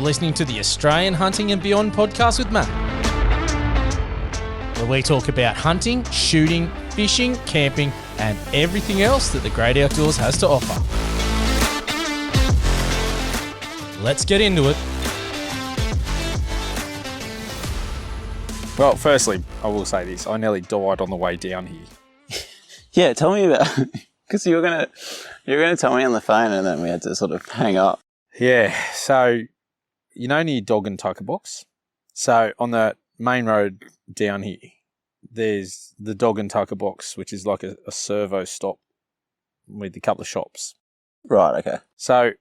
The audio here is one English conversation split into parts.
You're listening to the Australian Hunting and Beyond podcast with Matt, where we talk about hunting, shooting, fishing, camping, and everything else that the great outdoors has to offer. Let's get into it. Well, firstly, I will say this. I nearly died on the way down here. Yeah, tell me about because you were gonna tell me on the phone, and then we had to sort of hang up. Yeah, so you know near Dog and Tucker Box? So on the main road down here, there's the Dog and Tucker Box, which is like a servo stop with a couple of shops. Right, okay. So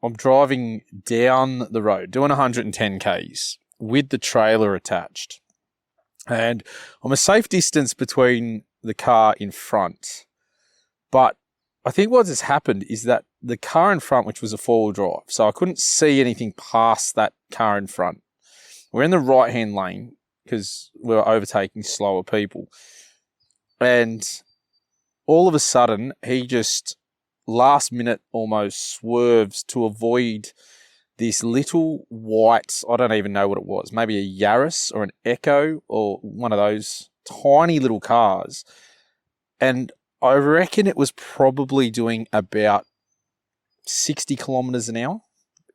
I'm driving down the road, doing 110 Ks with the trailer attached. And I'm a safe distance between the car in front. But I think what has happened is that the car in front, which was a four-wheel drive, so I couldn't see anything past that car in front. We're in the right-hand lane because we were overtaking slower people. And all of a sudden, he just last minute almost swerves to avoid this little white, I don't even know what it was, maybe a Yaris or an Echo or one of those tiny little cars. And I reckon it was probably doing about 60 kilometres an hour,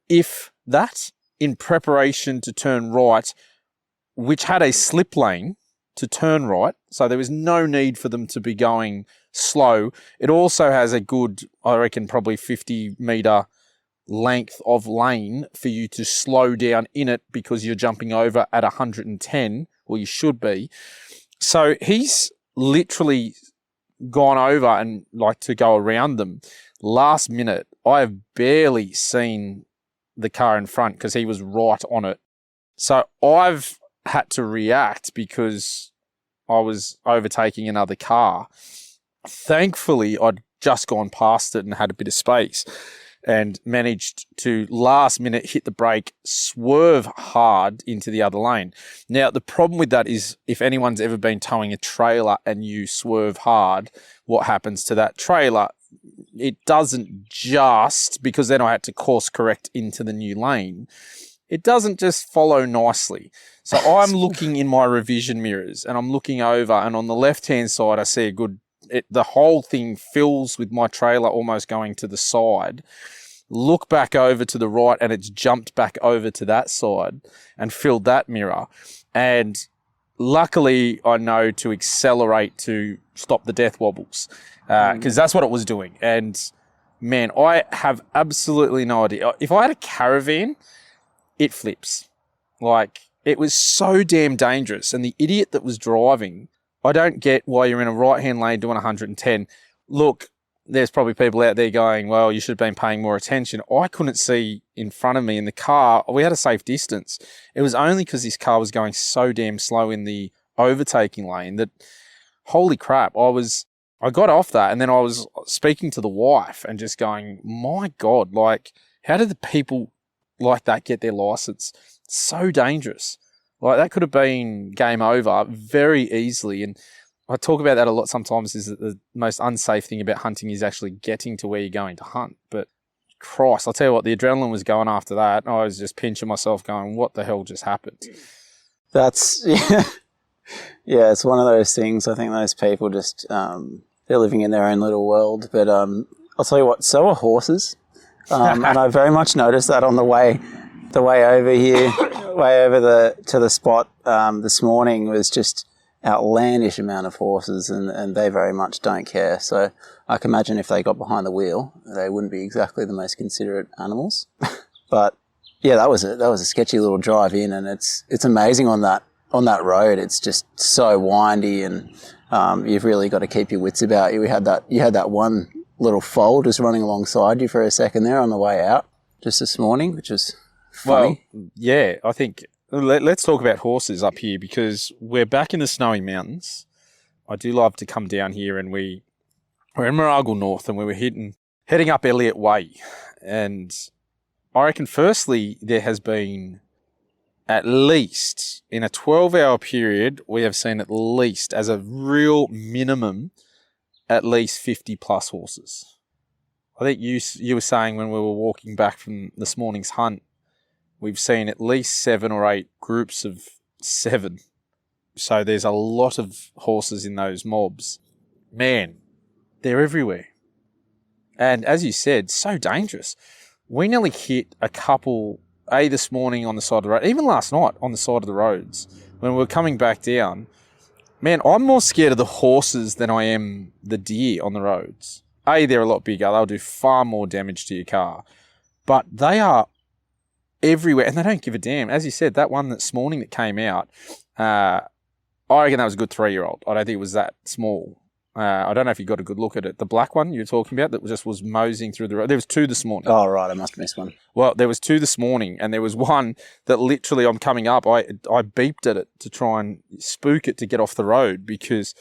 if that, in preparation to turn right, which had a slip lane to turn right. So there was no need for them to be going slow. It also has a good, I reckon, probably 50 metre length of lane for you to slow down in it because you're jumping over at 110, or you should be. So he's literally gone over and like to go around them. Last minute, I have barely seen the car in front because he was right on it. So I've had to react because I was overtaking another car. Thankfully, I'd just gone past it and had a bit of space and managed to last minute hit the brake, swerve hard into the other lane. Now, the problem with that is if anyone's ever been towing a trailer and you swerve hard, what happens to that trailer? It doesn't just, because then I had to course correct into the new lane, it doesn't just follow nicely. So I'm looking in my revision mirrors and I'm looking over, and on the left-hand side, I see the whole thing fills with my trailer almost going to the side. Look back over to the right and it's jumped back over to that side and filled that mirror. And luckily I know to accelerate to stop the death wobbles because that's what it was doing. And man, I have absolutely no idea. If I had a Caravan, it flips. Like, it was so damn dangerous. And the idiot that was driving, I don't get why you're in a right-hand lane doing 110. Look, there's probably people out there going, well, you should have been paying more attention. I couldn't see in front of me in the car. We had a safe distance. It was only because this car was going so damn slow in the overtaking lane that, holy crap, I got off that, and then I was speaking to the wife and just going, my God, like, how did the people like that get their license? So dangerous. Like, that could have been game over very easily. And I talk about that a lot sometimes, is that the most unsafe thing about hunting is actually getting to where you're going to hunt. But Christ, I'll tell you what, the adrenaline was going after that. I was just pinching myself going, what the hell just happened? That's, yeah, it's one of those things. I think those people just, they're living in their own little world. But I'll tell you what, so are horses. And I very much noticed that on the way over here, way over to the spot this morning was just outlandish amount of horses, and they very much don't care. So I can imagine if they got behind the wheel, they wouldn't be exactly the most considerate animals. But yeah, that was a sketchy little drive in, and it's amazing on that road. It's just so windy, and you've really got to keep your wits about you. You had that one little foal just running alongside you for a second there on the way out just this morning, which was funny. Well, yeah, I think let's talk about horses up here because we're back in the Snowy Mountains. I do love to come down here, and we're in Mooragle North, and we were heading up Elliott Way. And I reckon firstly there has been at least in a 12-hour period, we have seen at least as a real minimum at least 50 plus horses. I think you were saying when we were walking back from this morning's hunt, we've seen at least 7 or 8 groups of 7. So there's a lot of horses in those mobs. Man, they're everywhere. And as you said, so dangerous. We nearly hit a couple, this morning on the side of the road, even last night on the side of the roads, when we were coming back down. Man, I'm more scared of the horses than I am the deer on the roads. They're a lot bigger. They'll do far more damage to your car. But they are everywhere, and they don't give a damn. As you said, that one this morning that came out, I reckon that was a good 3-year-old. I don't think it was that small. I don't know if you got a good look at it. The black one you were talking about that just was moseying through the road. There was 2 this morning. Oh, right. I must have missed one. Well, there was 2 this morning, and there was one that literally I'm coming up. I beeped at it to try and spook it to get off the road because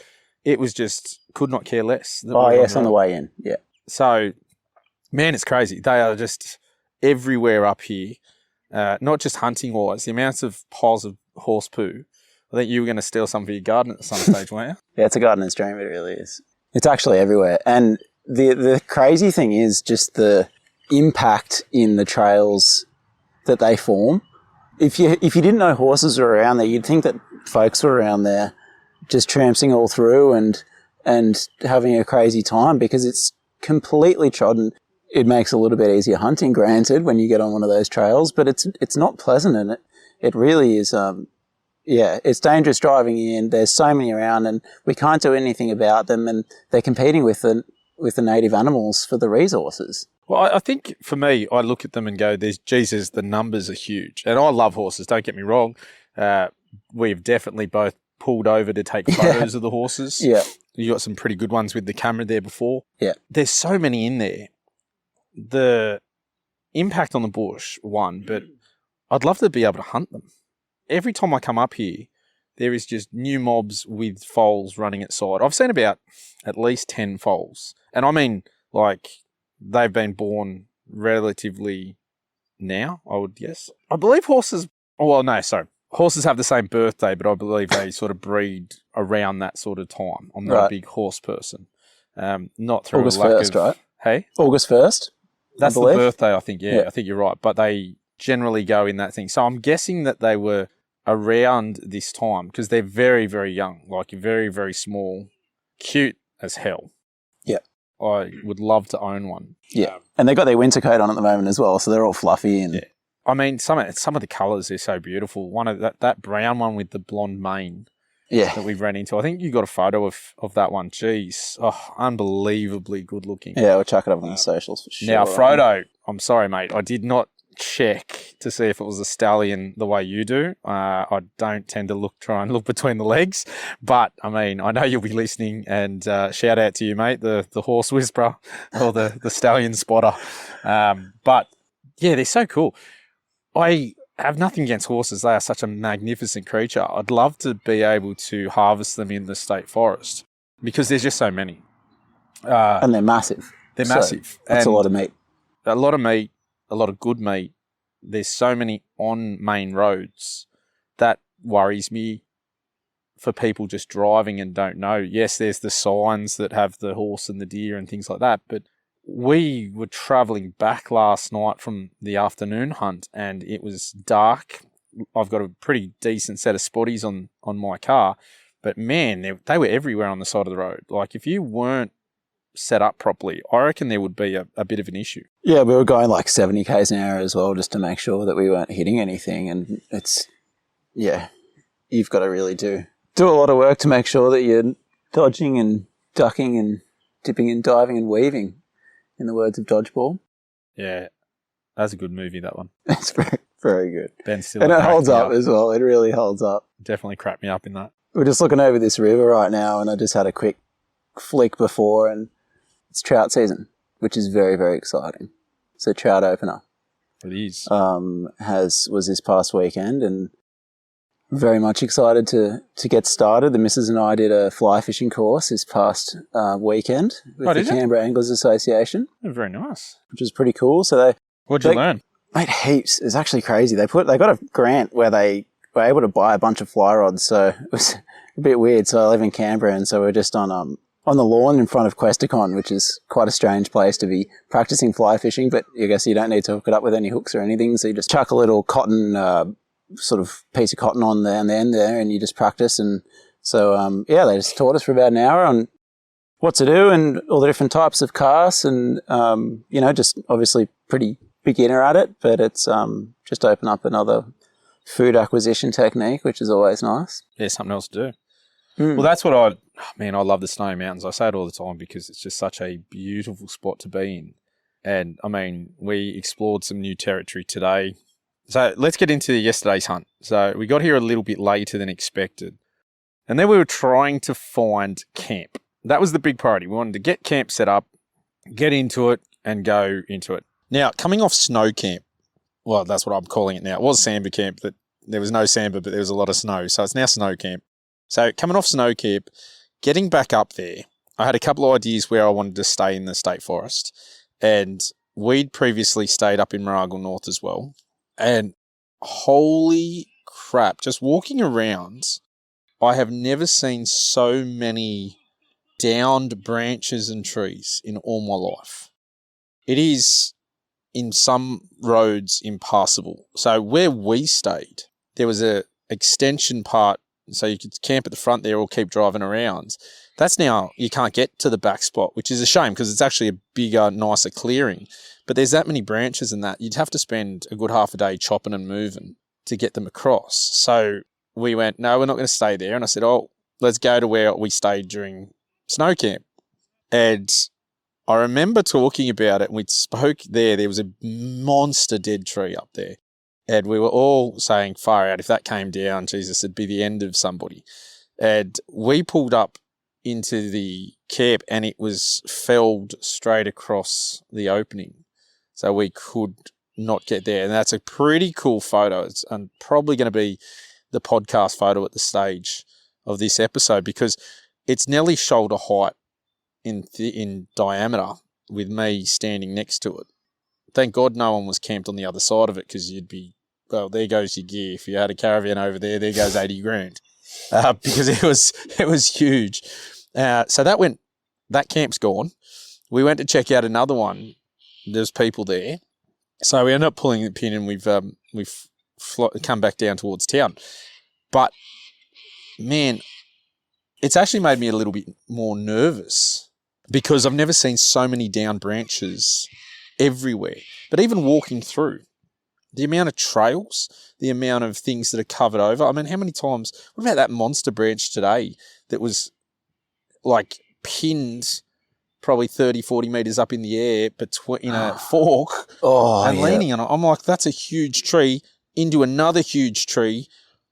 it was just could not care less. Oh, yes, on the way in. Yeah. So, man, it's crazy. They are just everywhere up here, not just hunting-wise. The amounts of piles of horse poo. I think you were going to steal some for your garden at some stage, weren't you? Yeah, it's a gardener's dream. It really is. It's actually everywhere. And the crazy thing is just the impact in the trails that they form. If you didn't know horses were around there, you'd think that folks were around there just trampsing all through and having a crazy time because it's completely trodden. It makes it a little bit easier hunting, granted, when you get on one of those trails, but it's not pleasant, and it really is. Yeah, it's dangerous driving in. There's so many around, and we can't do anything about them. And they're competing with the native animals for the resources. Well, I think for me, I look at them and go, Jesus, the numbers are huge. And I love horses, don't get me wrong. We've definitely both pulled over to take photos of the horses. Yeah. You got some pretty good ones with the camera there before. Yeah. There's so many in there. The impact on the bush, one, but I'd love to be able to hunt them. Every time I come up here, there is just new mobs with foals running at side. I've seen about at least 10 foals. And I mean, like, they've been born relatively now, I would guess. I believe horses, horses have the same birthday, but I believe they sort of breed around that sort of time. I'm not a big horse person. Not through August a lack 1st, of... right? Hey? August 1st? That's the birthday, I think. Yeah, I think you're right. But they generally go in that thing. So I'm guessing that they were around this time because they're very, very young, like very, very small, cute as hell. Yeah. I would love to own one. Yeah. And they got their winter coat on at the moment as well, so they're all fluffy. And yeah. I mean, some of the colours are so beautiful. One of that brown one with the blonde mane that we've ran into. I think you got a photo of that one. Jeez. Oh, unbelievably good looking. Yeah, we'll chuck it up on the socials for sure. Now, Frodo, I'm sorry, mate. I did not check to see if it was a stallion the way you do. I don't tend to try and look between the legs, but I mean, I know you'll be listening, and shout out to you, mate, the horse whisperer or the stallion spotter. But yeah, they're so cool. I have nothing against horses. They are such a magnificent creature. I'd love to be able to harvest them in the state forest because there's just so many. And they're massive. They're massive. That's a lot of meat. A lot of meat. A lot of good meat. There's so many on main roads that worries me for people just driving and don't know. Yes, there's the signs that have the horse and the deer and things like that, but we were travelling back last night from the afternoon hunt and it was dark. I've got a pretty decent set of spotties on my car, but man, they were everywhere on the side of the road. Like if you weren't set up properly, I reckon there would be a bit of an issue. Yeah, we were going like 70 k's an hour as well, just to make sure that we weren't hitting anything. And you've got to really do a lot of work to make sure that you're dodging and ducking and dipping and diving and weaving, in the words of Dodgeball. Yeah, that's a good movie, that one. It's very, very good. Ben Stiller. And it holds up as well. It really holds up. Definitely cracked me up in that. We're just looking over this river right now, and I just had a quick flick before, and it's trout season, which is very, very exciting. So trout opener. It is. Was this past weekend, and very much excited to get started. The missus and I did a fly fishing course this past weekend with the Canberra Anglers Association. Oh, very nice. Which was pretty cool. So what'd you learn? Mate, heaps. It's actually crazy. They got a grant where they were able to buy a bunch of fly rods, so it was a bit weird. So I live in Canberra, and so we're just on on the lawn in front of Questacon, which is quite a strange place to be practicing fly fishing, but I guess you don't need to hook it up with any hooks or anything. So you just chuck a little cotton, sort of piece of cotton on the end there, and you just practice. And so, they just taught us for about an hour on what to do and all the different types of casts, and, just obviously pretty beginner at it, but it's just open up another food acquisition technique, which is always nice. Yeah, something else to do. Well, that's what I love the Snowy Mountains. I say it all the time because it's just such a beautiful spot to be in. And I mean, we explored some new territory today. So let's get into yesterday's hunt. So we got here a little bit later than expected. And then we were trying to find camp. That was the big priority. We wanted to get camp set up, get into it, and go into it. Now, coming off snow camp, well, that's what I'm calling it now. It was Samba camp, but there was no Samba, but there was a lot of snow. So it's now snow camp. So coming off snow camp, getting back up there, I had a couple of ideas where I wanted to stay in the state forest. And we'd previously stayed up in Mooragle North as well. And holy crap, just walking around, I have never seen so many downed branches and trees in all my life. It is, in some roads, impassable. So where we stayed, there was a extension part, so you could camp at the front there or keep driving around. That's now, you can't get to the back spot, which is a shame because it's actually a bigger, nicer clearing. But there's that many branches in that, you'd have to spend a good half a day chopping and moving to get them across. So we went, no, we're not going to stay there. And I said, let's go to where we stayed during snow camp. And I remember talking about it, and we spoke there. There was a monster dead tree up there. And we were all saying, far out, if that came down, Jesus, it'd be the end of somebody. And we pulled up into the camp, and it was felled straight across the opening. So we could not get there. And that's a pretty cool photo. It's probably going to be the podcast photo at the stage of this episode because it's nearly shoulder height in diameter with me standing next to it. Thank God no one was camped on the other side of it because you'd be, well, there goes your gear. If you had a caravan over there, there goes 80 grand because it was huge. So that camp's gone. We went to check out another one. There's people there. So we ended up pulling the pin and we've come back down towards town. But, man, it's actually made me a little bit more nervous because I've never seen so many down branches everywhere. But even walking through, the amount of trails, the amount of things that are covered over. I mean, how many times, what about that monster branch today that was like pinned probably 30, 40 metres up in the air in a fork and leaning on it. I'm like, that's a huge tree into another huge tree.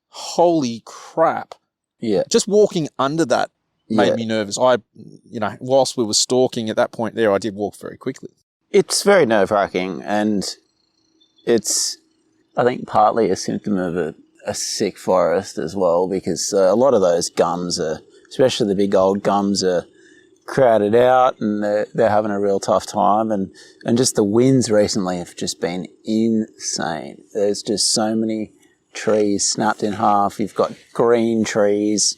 Holy crap. Yeah. Just walking under that made me nervous. Whilst we were stalking at that point there, I did walk very quickly. It's very nerve-wracking, and it's, I think, partly a symptom of a sick forest as well, because a lot of those gums especially the big old gums, are crowded out and they're having a real tough time. And just the winds recently have just been insane. There's just so many trees snapped in half. You've got green trees.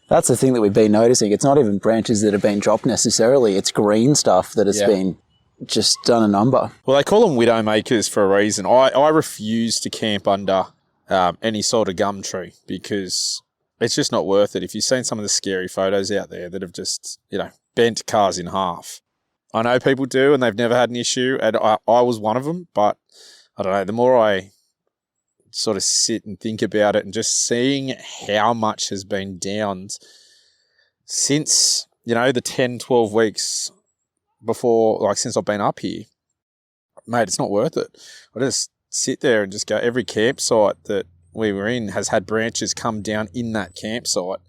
That's the thing that we've been noticing. It's not even branches that have been dropped necessarily. It's green stuff that has been just done a number. Well, they call them widowmakers for a reason. I refuse to camp under any sort of gum tree because it's just not worth it. If you've seen some of the scary photos out there that have just, bent cars in half. I know people do and they've never had an issue, and I was one of them, but I don't know, the more I sort of sit and think about it and just seeing how much has been downed since, the 10, 12 weeks before, since I've been up here, mate, it's not worth it. I just sit there and just go, every campsite that we were in has had branches come down in that campsite.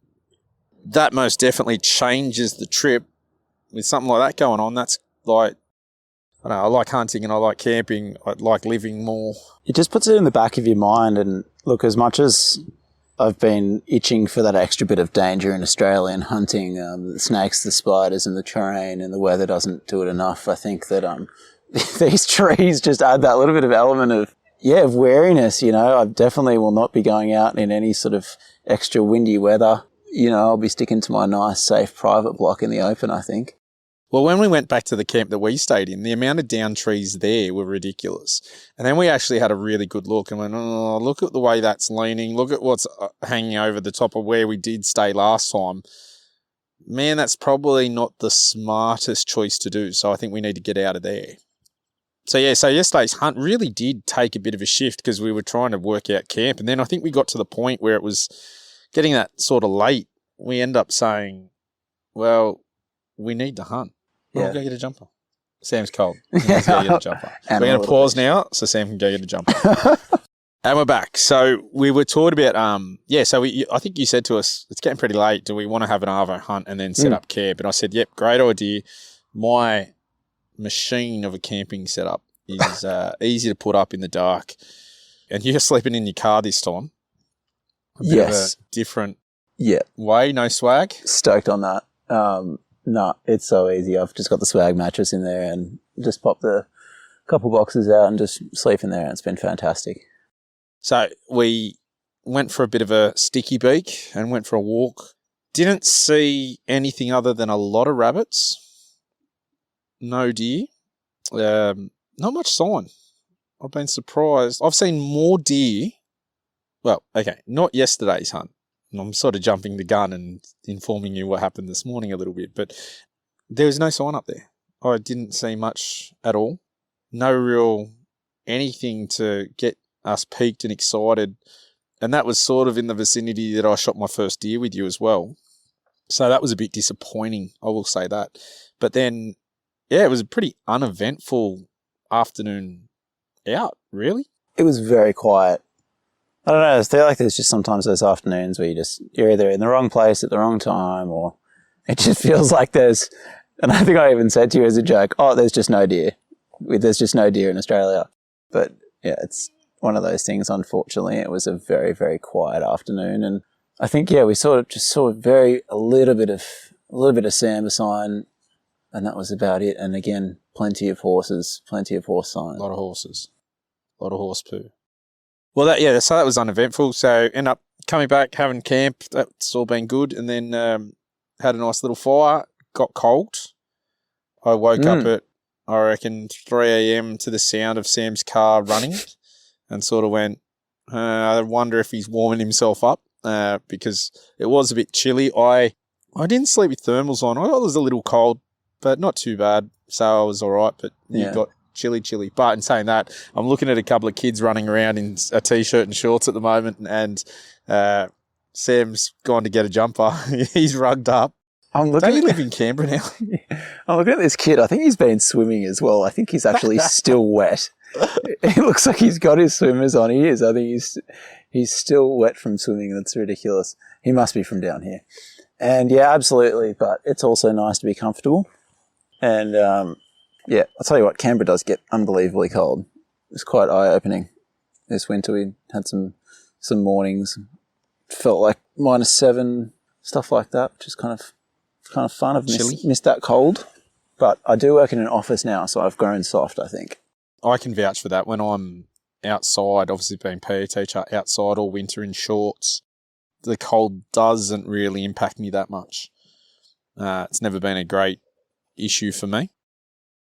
That most definitely changes the trip. With something like that going on, that's like, I don't know, I like hunting and I like camping. I like living more. It just puts it in the back of your mind. And look, as much as I've been itching for that extra bit of danger in Australian hunting, the snakes, the spiders and the terrain and the weather doesn't do it enough. I think that these trees just add that little bit of element of wariness. I definitely will not be going out in any sort of extra windy weather. I'll be sticking to my nice, safe private block in the open, I think. Well, when we went back to the camp that we stayed in, the amount of down trees there were ridiculous. And then we actually had a really good look and went, oh, look at the way that's leaning. Look at what's hanging over the top of where we did stay last time. Man, that's probably not the smartest choice to do. So I think we need to get out of there. So yesterday's hunt really did take a bit of a shift because we were trying to work out camp. And then I think we got to the point where it was getting that sort of late. We end up saying, well, we need to hunt. We'll go get a jumper. Sam's cold. Let's go get a jumper. We're going to pause now so Sam can go get a jumper. And we're back. So we were taught about, I think you said to us, it's getting pretty late. Do we want to have an Arvo hunt and then set up camp? And I said, yep, great idea. My machine of a camping setup is easy to put up in the dark. And you're sleeping in your car this time. A bit of a different way, no swag. Stoked on that. No, it's so easy. I've just got the swag mattress in there and just pop the couple boxes out and just sleep in there. And it's been fantastic. So we went for a bit of a sticky beak and went for a walk. Didn't see anything other than a lot of rabbits. No deer. Not much sign. I've been surprised. I've seen more deer. Well, okay, not yesterday's hunt. I'm sort of jumping the gun and informing you what happened this morning a little bit, but there was no sign up there. I didn't see much at all. No real anything to get us peaked and excited. And that was sort of in the vicinity that I shot my first deer with you as well. So that was a bit disappointing, I will say that. But then, it was a pretty uneventful afternoon out, really. It was very quiet. I don't know, I feel like there's just sometimes those afternoons where you're either in the wrong place at the wrong time, or it just feels like and I think I even said to you as a joke, there's just no deer. There's just no deer in Australia. But yeah, it's one of those things, unfortunately. It was a very, very quiet afternoon. And I think, we sort of just saw a little bit of sambar sign, and that was about it. And again, plenty of horse sign. A lot of horses. A lot of horse poo. Well, so that was uneventful. So end up coming back, having camp. That's all been good. And then had a nice little fire. Got cold. I woke up at, I reckon, 3 a.m. to the sound of Sam's car running and sort of went, I wonder if he's warming himself up because it was a bit chilly. I didn't sleep with thermals on. I was a little cold, but not too bad. So I was all right, but you got chilly. But in saying that, I'm looking at a couple of kids running around in a T-shirt and shorts at the moment, and Sam's gone to get a jumper. He's rugged up. Don't you live in Canberra now? I'm looking at this kid. I think he's been swimming as well. I think he's actually still wet. It looks like he's got his swimmers on. He is. I think he's still wet from swimming. That's ridiculous. He must be from down here. And absolutely. But it's also nice to be comfortable. And I'll tell you what, Canberra does get unbelievably cold. It's quite eye-opening. This winter we had some mornings, felt like -7, stuff like that, which is kind of fun. I've missed that cold, but I do work in an office now, so I've grown soft, I think. I can vouch for that. When I'm outside, obviously being PE teacher, outside all winter in shorts, the cold doesn't really impact me that much. It's never been a great issue for me.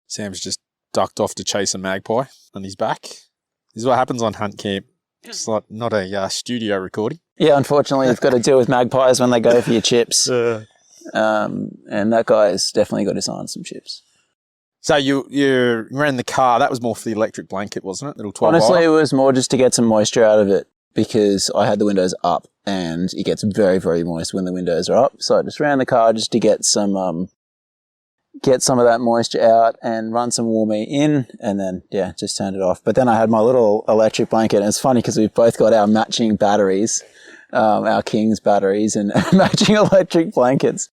Sam's just ducked off to chase a magpie and he's back. This is what happens on hunt camp. It's like not a studio recording. Yeah, unfortunately, you've got to deal with magpies when they go for your chips. And that guy's definitely got his eye on some chips. So you ran the car. That was more for the electric blanket, wasn't it? Little 12 Honestly, it was more just to get some moisture out of it because I had the windows up and it gets very, very moist when the windows are up. So I just ran the car just to get some of that moisture out and run some warm air in, and then, just turned it off. But then I had my little electric blanket, and it's funny because we've both got our matching batteries, our King's batteries and matching electric blankets.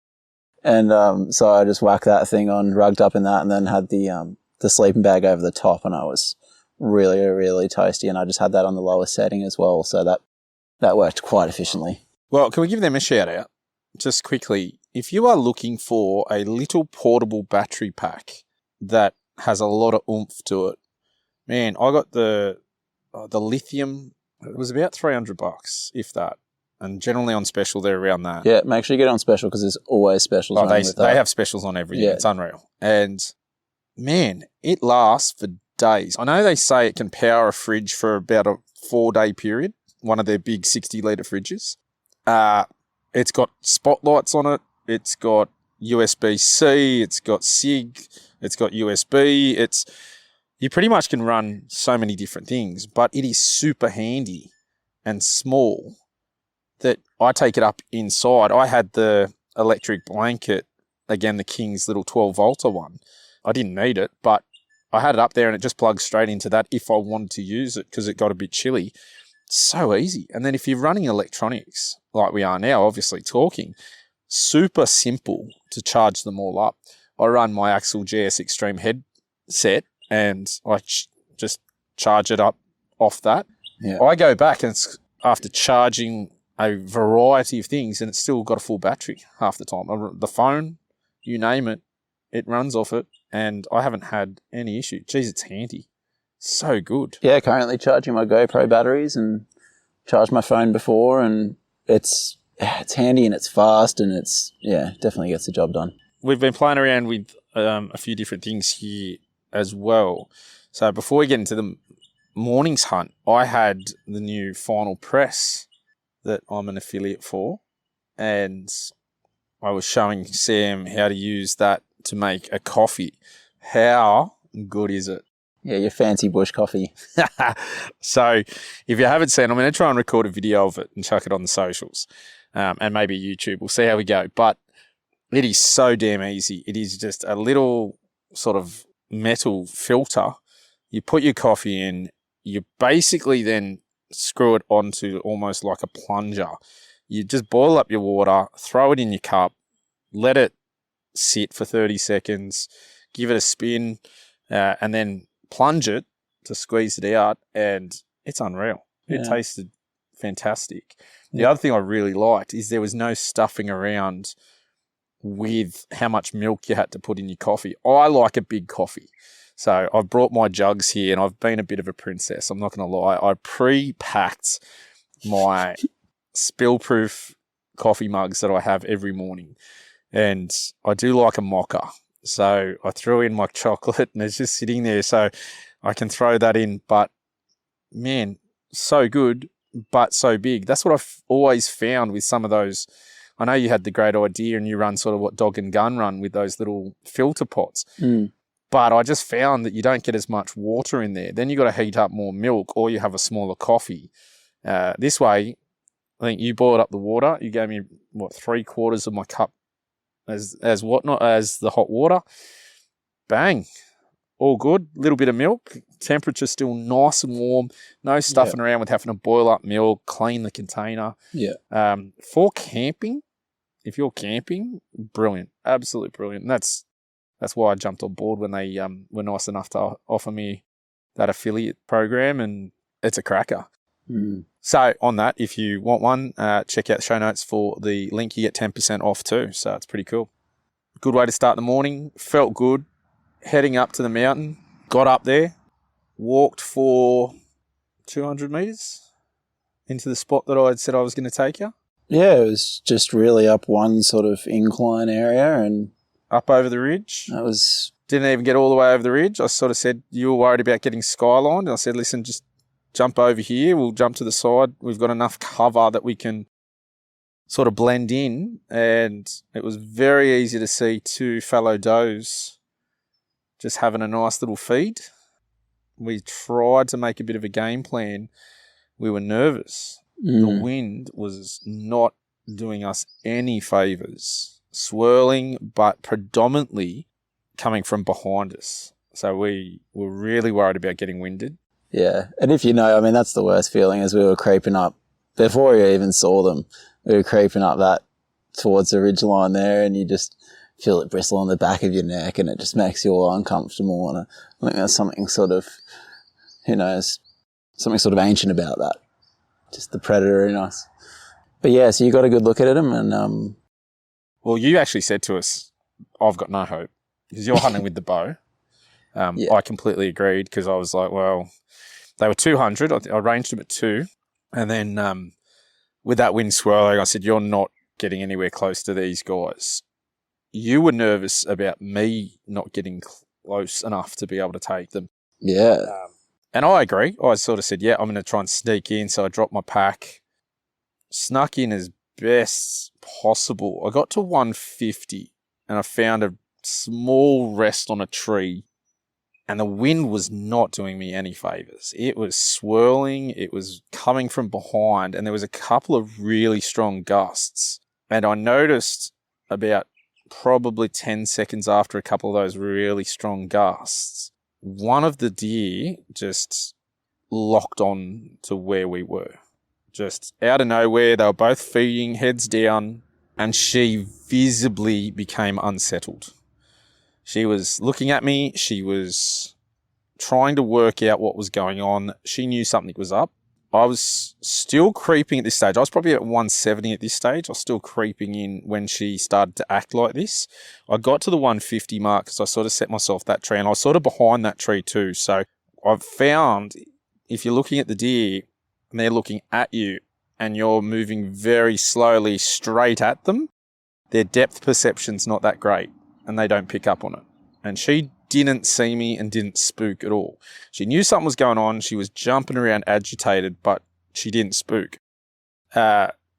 And so I just whacked that thing on, rugged up in that, and then had the sleeping bag over the top, and I was really, really toasty, and I just had that on the lowest setting as well, so that worked quite efficiently. Well, can we give them a shout out? Just quickly, if you are looking for a little portable battery pack that has a lot of oomph to it, man, I got the lithium. It was about $300, if that. And generally on special, they're around that. Yeah, make sure you get on special because there's always specials. Oh, running with that. they have specials on everything. Yeah. It's unreal. And man, it lasts for days. I know they say it can power a fridge for about a 4-day period, one of their big 60-litre fridges. It's got spotlights on it. It's got USB-C. It's got SIG. It's got USB. You pretty much can run so many different things, but it is super handy and small that I take it up inside. I had the electric blanket, again, the King's little 12-volter one. I didn't need it, but I had it up there and it just plugs straight into that if I wanted to use it because it got a bit chilly. So easy. And then if you're running electronics like we are now, obviously talking, super simple to charge them all up. I run my Axel GS Extreme headset and I just charge it up off that. Yeah. I go back and it's after charging a variety of things and it's still got a full battery half the time. The phone, you name it, it runs off it and I haven't had any issue. Geez, it's handy. So good. Yeah, currently charging my GoPro batteries and charged my phone before, and it's handy and it's fast and definitely gets the job done. We've been playing around with a few different things here as well. So before we get into the morning's hunt, I had the new Final Press that I'm an affiliate for, and I was showing Sam how to use that to make a coffee. How good is it? Yeah, your fancy bush coffee. So if you haven't seen, I'm going to try and record a video of it and chuck it on the socials and maybe YouTube. We'll see how we go. But it is so damn easy. It is just a little sort of metal filter. You put your coffee in, you basically then screw it onto almost like a plunger. You just boil up your water, throw it in your cup, let it sit for 30 seconds, give it a spin, and then plunge it to squeeze it out, and it's unreal. It tasted fantastic. The other thing I really liked is there was no stuffing around with how much milk you had to put in your coffee. I like a big coffee. So I've brought my jugs here and I've been a bit of a princess. I'm not going to lie. I pre-packed my spill-proof coffee mugs that I have every morning. And I do like a mocha. So I threw in my chocolate and it's just sitting there. So I can throw that in. But man, so good, but so big. That's what I've always found with some of those. I know you had the great idea and you run sort of what dog and gun run with those little filter pots. But I just found that you don't get as much water in there. Then you got to heat up more milk or you have a smaller coffee. This way, I think you boiled up the water. You gave me, 3/4 of my cup as the hot water. Bang. All good. Little bit of milk. Temperature still nice and warm. No stuffing around with having to boil up milk, clean the container. Yeah. For camping, if you're camping, brilliant. Absolutely brilliant. And that's why I jumped on board when they were nice enough to offer me that affiliate program, and it's a cracker. So on that, if you want one, check out the show notes for the link. You get 10% off too. So it's pretty cool. Good way to start the morning. Felt good. Heading up to the mountain. Got up there. Walked for 200 metres into the spot that I had said I was going to take you. Yeah, it was just really up one sort of incline area and up over the ridge. That was... Didn't even get all the way over the ridge. I sort of said, you were worried about getting skylined. And I said, listen, just jump over here. We'll jump to the side. We've got enough cover that we can sort of blend in. And it was very easy to see two fallow does just having a nice little feed. We tried to make a bit of a game plan. We were nervous. The wind was not doing us any favours. Swirling, but predominantly coming from behind us. So we were really worried about getting winded. Yeah. And if you know, I mean, that's the worst feeling as we were creeping up. Before you even saw them, we were creeping up that towards the ridge line there and you just feel it bristle on the back of your neck and it just makes you all uncomfortable. And I think there's something sort of, who knows, something sort of ancient about that. Just the predator in us. But yeah, so you got a good look at them and... Well, you actually said to us, I've got no hope because you're hunting with the bow. I completely agreed because I was like, well, they were 200. I ranged them at 2. And then with that wind swirling, I said, you're not getting anywhere close to these guys. You were nervous about me not getting close enough to be able to take them. Yeah. And I agree. I sort of said, yeah, I'm going to try and sneak in. So I dropped my pack, snuck in as best possible. I got to 150 and I found a small rest on a tree, and the wind was not doing me any favors. It was swirling. It was coming from behind, and there was a couple of really strong gusts. And I noticed about probably 10 seconds after a couple of those really strong gusts, one of the deer just locked on to where we were. Just out of nowhere, they were both feeding, heads down, and she visibly became unsettled. She was looking at me. She was trying to work out what was going on. She knew something was up. I was still creeping at this stage. I was probably at 170 at this stage. I was still creeping in when she started to act like this. I got to the 150 mark because I sort of set myself that tree, and I was sort of behind that tree too. So I've found if you're looking at the deer and they're looking at you and you're moving very slowly straight at them, their depth perception's not that great and they don't pick up on it. And she didn't see me and didn't spook at all. She knew something was going on. She was jumping around agitated, but she didn't spook.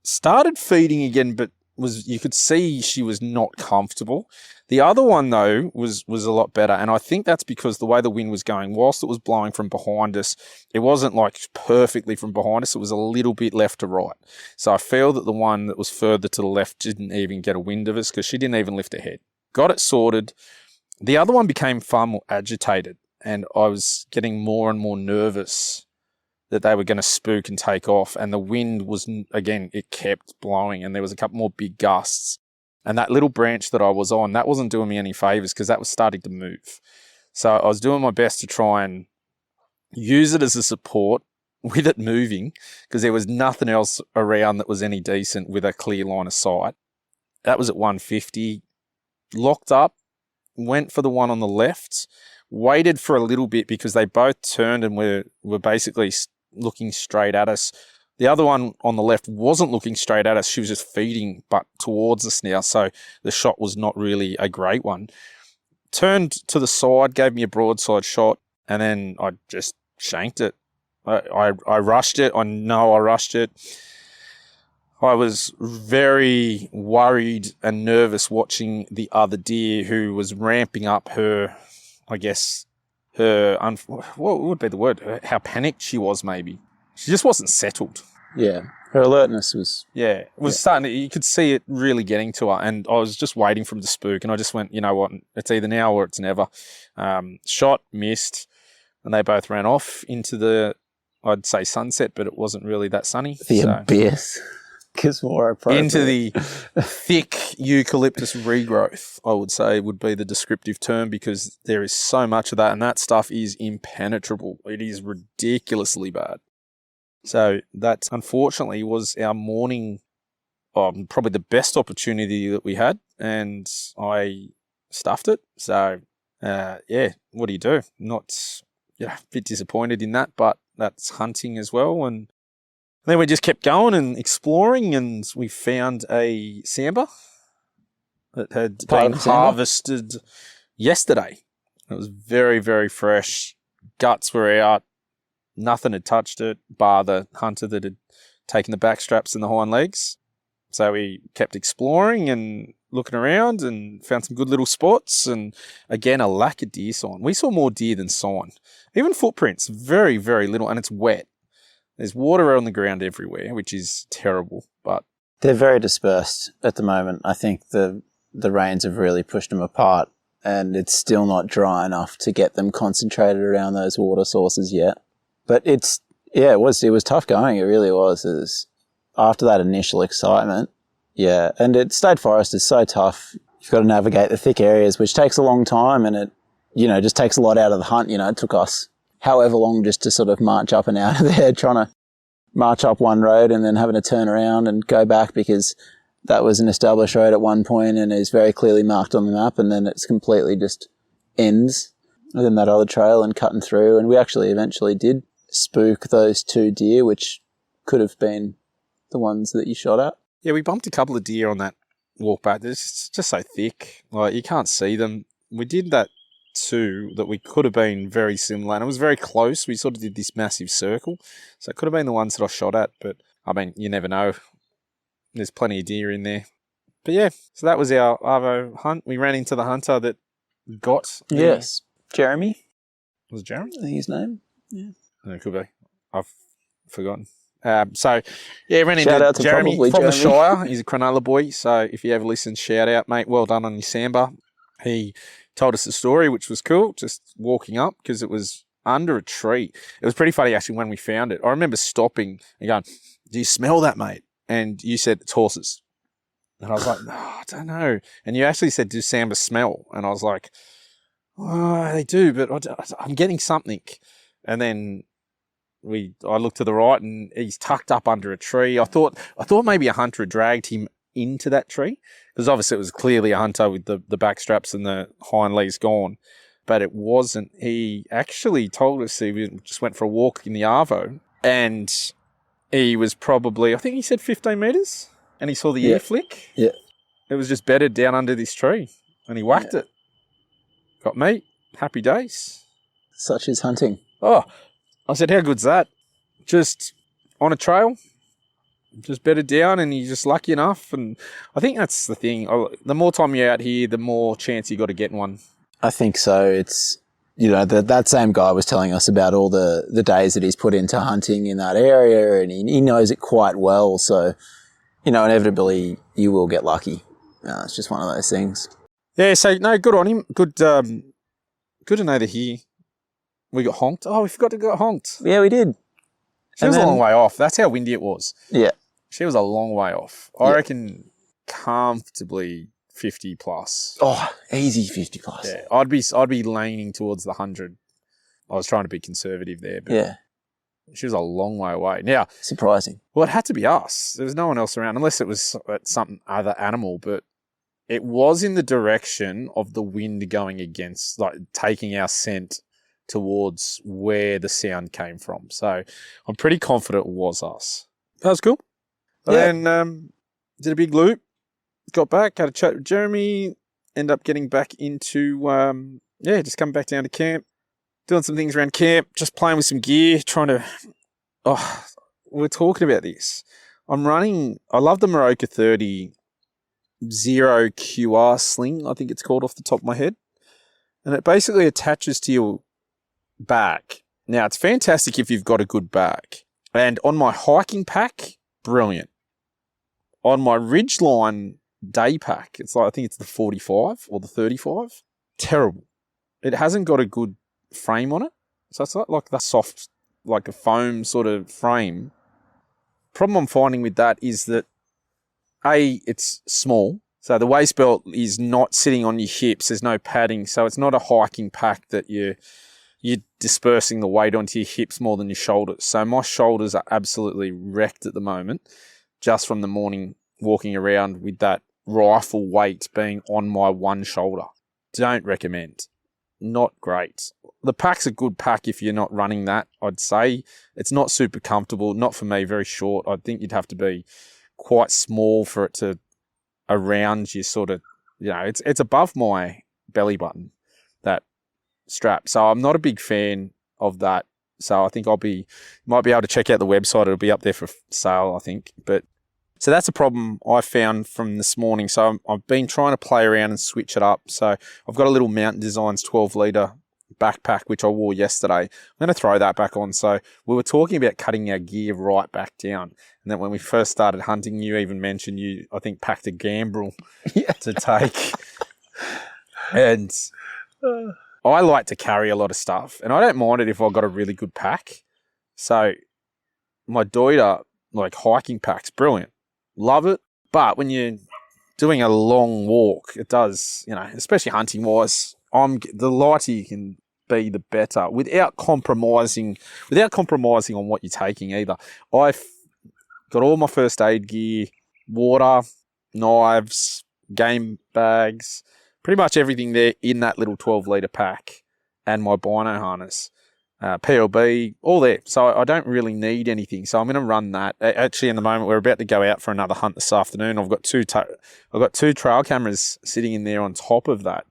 Started feeding again, but you could see she was not comfortable. The other one, though, was a lot better, and I think that's because the way the wind was going, whilst it was blowing from behind us, it wasn't like perfectly from behind us. It was a little bit left to right. So I feel that the one that was further to the left didn't even get a wind of us because she didn't even lift her head. Got it sorted. The other one became far more agitated, and I was getting more and more nervous that they were going to spook and take off. And the wind was, again, it kept blowing, and there was a couple more big gusts. And that little branch that I was on, that wasn't doing me any favors because that was starting to move. So I was doing my best to try and use it as a support with it moving because there was nothing else around that was any decent with a clear line of sight. That was at 150. Locked up, went for the one on the left, waited for a little bit because they both turned and were basically looking straight at us. The other one on the left wasn't looking straight at us. She was just feeding, but towards us now. So the shot was not really a great one. Turned to the side, gave me a broadside shot, and then I just shanked it. I rushed it. I know I rushed it. I was very worried and nervous watching the other deer who was ramping up her, I guess, what would be the word? How panicked she was, maybe. She just wasn't settled. Yeah. Her alertness was... Yeah. It was starting to, you could see it really getting to her. And I was just waiting for him to spook. And I just went, you know what? It's either now or it's never. Shot, missed. And they both ran off into the, I'd say sunset, but it wasn't really that sunny. The abyss. Gives more appropriate. Into the thick eucalyptus regrowth, I would say would be the descriptive term because there is so much of that and that stuff is impenetrable. It is ridiculously bad. So that, unfortunately, was our morning, probably the best opportunity that we had, and I stuffed it. So, what do you do? Not, a bit disappointed in that, but that's hunting as well. And then we just kept going and exploring, and we found a sambar that had been harvested yesterday. It was very, very fresh. Guts were out. Nothing had touched it, bar the hunter that had taken the back straps and the hind legs. So we kept exploring and looking around and found some good little spots. And again, a lack of deer sign. We saw more deer than sign. Even footprints, very, very little, and it's wet. There's water on the ground everywhere, which is terrible. But they're very dispersed at the moment. I think the rains have really pushed them apart, and it's still not dry enough to get them concentrated around those water sources yet. But it was tough going. It really was. It was after that initial excitement. Yeah, and state forest is so tough. You've got to navigate the thick areas, which takes a long time, and it, just takes a lot out of the hunt. It took us however long just to sort of march up and out of there, trying to march up one road and then having to turn around and go back because that was an established road at one point and is very clearly marked on the map, and then it's completely just ends within that other trail and cutting through. And we actually eventually did spook those two deer, which could have been the ones that you shot at? Yeah, we bumped a couple of deer on that walk back. It's just so thick. Like, you can't see them. We did that too, that we could have been very similar. And it was very close. We sort of did this massive circle. So it could have been the ones that I shot at. But, I mean, you never know. There's plenty of deer in there. But yeah, so that was our Arvo hunt. We ran into the hunter that got... Yes. Jeremy? Was it Jeremy? I think his name. Yeah. It could be. I've forgotten. So, yeah, ran Shout into out to Jeremy probably from the Jeremy. Shire. He's a Cronulla boy. So if you ever listen, shout out, mate. Well done on your samba. He told us the story, which was cool, just walking up because it was under a tree. It was pretty funny, actually, when we found it. I remember stopping and going, "Do you smell that, mate?" And you said, "It's horses." And I was like, "No, I don't know." And you actually said, "Do samba smell?" And I was like, "Oh, they do, but I'm getting something." And then I looked to the right and he's tucked up under a tree. I thought maybe a hunter had dragged him into that tree because obviously it was clearly a hunter with the back straps and the hind legs gone, but it wasn't. He actually told us he just went for a walk in the Arvo and he was probably, I think he said 15 metres and he saw the ear flick. Yeah. It was just bedded down under this tree and he whacked it. Got meat. Happy days. Such is hunting. Oh, I said, how good's that? Just on a trail, just bedded down and you're just lucky enough. And I think that's the thing. The more time you're out here, the more chance you got to get one. I think so. It's, that same guy was telling us about all the days that he's put into hunting in that area and he knows it quite well. So, inevitably you will get lucky. It's just one of those things. Yeah, so, no, good on him. Good to know that we got honked. Oh, we forgot to get honked. Yeah, we did. She was a long way off. That's how windy it was. Yeah. She was a long way off. I reckon comfortably 50 plus. Oh, easy 50 plus. Yeah, I'd be leaning towards the 100. I was trying to be conservative there, but she was a long way away. Now, surprising. Well, it had to be us. There was no one else around, unless it was some other animal, but it was in the direction of the wind going against, like taking our scent towards where the sound came from. So I'm pretty confident it was us. That was cool. Yeah. Then did a big loop, got back, had a chat with Jeremy, ended up getting back into, just coming back down to camp, doing some things around camp, just playing with some gear, we're talking about this. I love the Moroka 30 Zero QR sling, I think it's called off the top of my head. And it basically attaches to your back. Now, it's fantastic if you've got a good back. And on my hiking pack, brilliant. On my Ridgeline day pack, I think it's the 45 or the 35, terrible. It hasn't got a good frame on it. So it's like the soft, like a foam sort of frame. Problem I'm finding with that is that it's small. So the waist belt is not sitting on your hips. There's no padding. So it's not a hiking pack that you're dispersing the weight onto your hips more than your shoulders. So my shoulders are absolutely wrecked at the moment just from the morning walking around with that rifle weight being on my one shoulder. Don't recommend. Not great. The pack's a good pack if you're not running that, I'd say. It's not super comfortable. Not for me, very short. I think you'd have to be quite small for it to around you sort of, it's above my belly button, that strap. So I'm not a big fan of that. So I think might be able to check out the website. It'll be up there for sale, I think. So that's a problem I found from this morning. So I've been trying to play around and switch it up. So I've got a little Mountain Designs 12-litre backpack, which I wore yesterday. I'm going to throw that back on. So we were talking about cutting our gear right back down. And then when we first started hunting, you even mentioned I think, packed a gambrel to take. And I like to carry a lot of stuff. And I don't mind it if I've got a really good pack. So my Deuter, hiking pack's brilliant. Love it. But when you're doing a long walk, it does, especially hunting-wise, the lighter you can be, the better, without compromising on what you're taking either. I've got all my first aid gear, water, knives, game bags, pretty much everything there in that little 12-litre pack, and my bino harness. PLB, all there. So I don't really need anything. So I'm going to run that. Actually, in the moment, we're about to go out for another hunt this afternoon. I've got two trail cameras sitting in there on top of that.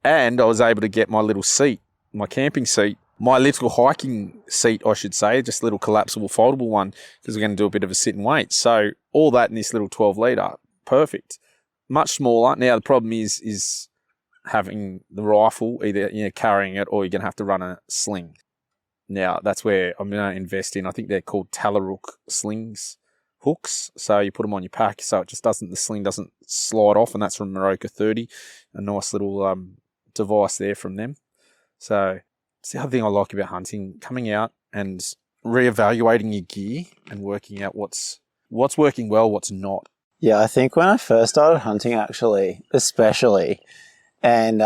And I was able to get my little seat, my camping seat, my little hiking seat, I should say, just a little collapsible, foldable one, because we're going to do a bit of a sit and wait. So all that in this little 12-litre, perfect. Much smaller. Now, the problem is having the rifle, either carrying it or you're going to have to run a sling. Now, that's where I'm going to invest in. I think they're called Talarook slings, hooks. So you put them on your pack so the sling doesn't slide off, and that's from Moroka 30. A nice little device there from them. So it's the other thing I like about hunting, coming out and reevaluating your gear and working out what's working well, what's not. Yeah, I think when I first started hunting, actually, especially, and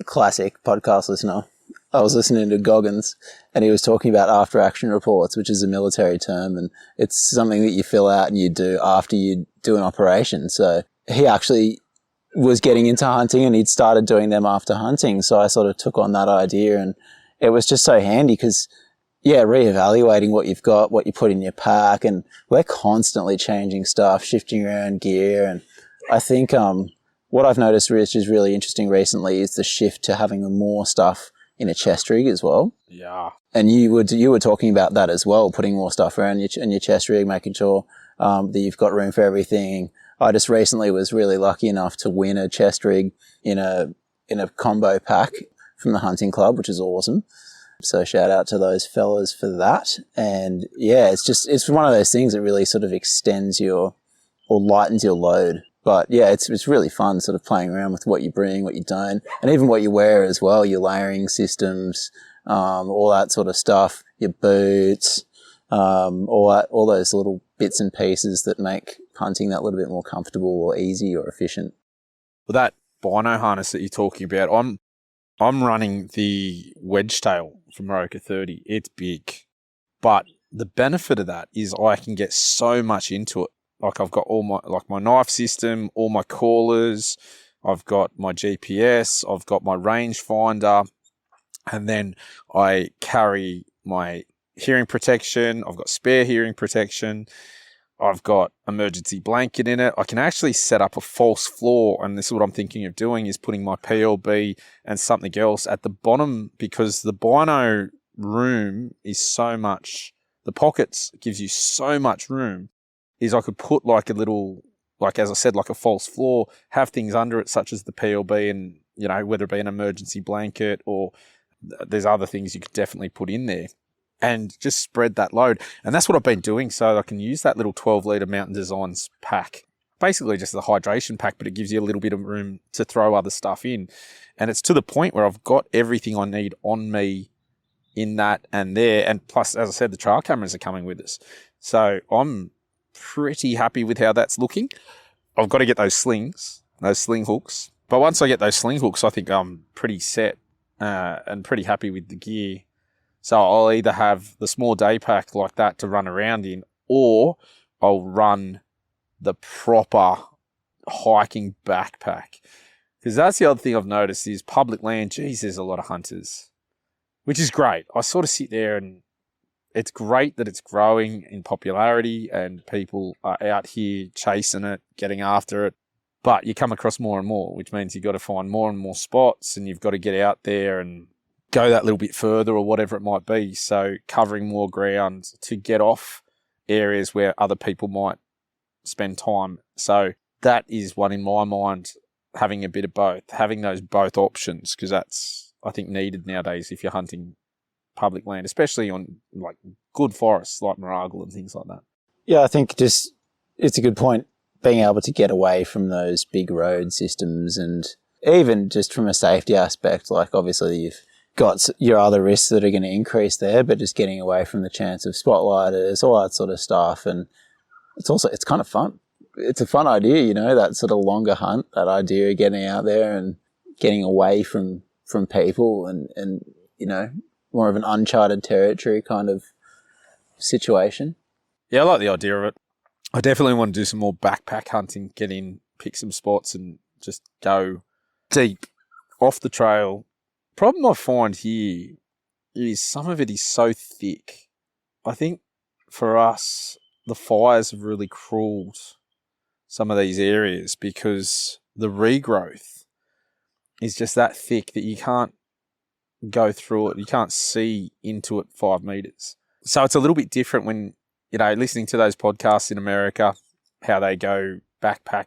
classic podcast listener, I was listening to Goggins, and he was talking about after action reports, which is a military term, and it's something that you fill out and you do after you do an operation. So he actually was getting into hunting, and he'd started doing them after hunting. So I sort of took on that idea, and it was just so handy because, reevaluating what you've got, what you put in your pack, and we're constantly changing stuff, shifting around gear. And I think what I've noticed, which is really interesting recently, is the shift to having more stuff in a chest rig as well. Yeah. And you were talking about that as well, putting more stuff around your chest rig, making sure that you've got room for everything. I just recently was really lucky enough to win a chest rig in a combo pack from the hunting club, which is awesome. So shout out to those fellas for that. And it's one of those things that really sort of extends or lightens your load. But yeah, it's really fun sort of playing around with what you bring, what you don't, and even what you wear as well, your layering systems, all that sort of stuff, your boots, all those little bits and pieces that make hunting that little bit more comfortable or easy or efficient. Well, that bino harness that you're talking about, I'm running the Wedgetail from Moroka 30. It's big, but the benefit of that is I can get so much into it. Like I've got all my knife system, all my callers, I've got my GPS, I've got my rangefinder, and then I carry my hearing protection. I've got spare hearing protection. I've got emergency blanket in it. I can actually set up a false floor, and this is what I'm thinking of doing, is putting my PLB and something else at the bottom, because the bino room is so much, the pockets gives you so much room, is I could put like a little, like as I said, like a false floor, have things under it such as the PLB and, whether it be an emergency blanket or there's other things you could definitely put in there, and just spread that load. And that's what I've been doing. So I can use that little 12-litre Mountain Designs pack, basically just the hydration pack, but it gives you a little bit of room to throw other stuff in. And it's to the point where I've got everything I need on me in that and there. And plus, as I said, the trail cameras are coming with us. So I'm pretty happy with how that's looking. I've got to get those sling hooks. But once I get those sling hooks, I think I'm pretty set and pretty happy with the gear. So I'll either have the small day pack like that to run around in, or I'll run the proper hiking backpack. Because that's the other thing I've noticed is public land, there's a lot of hunters, which is great. I sort of sit there and it's great that it's growing in popularity and people are out here chasing it, getting after it. But you come across more and more, which means you've got to find more and more spots, and you've got to get out there and go that little bit further or whatever it might be. So covering more ground to get off areas where other people might spend time. So that is one in my mind, having a bit of both, having those both options, because that's, I think, needed nowadays if you're hunting public land, especially on like good forests like Mooragle and things like that. Yeah, I think it's a good point, being able to get away from those big road systems, and even just from a safety aspect, like obviously you've got your other risks that are going to increase there, but just getting away from the chance of spotlighters, all that sort of stuff. And it's kind of fun. It's a fun idea, that sort of longer hunt, that idea of getting out there and getting away from people and more of an uncharted territory kind of situation. Yeah, I like the idea of it. I definitely want to do some more backpack hunting, get in, pick some spots and just go deep off the trail. Problem I find here is some of it is so thick. I think for us, the fires have really cruelled some of these areas because the regrowth is just that thick that you can't go through it. You can't see into it 5 meters. So it's a little bit different when, listening to those podcasts in America, how they go backpack,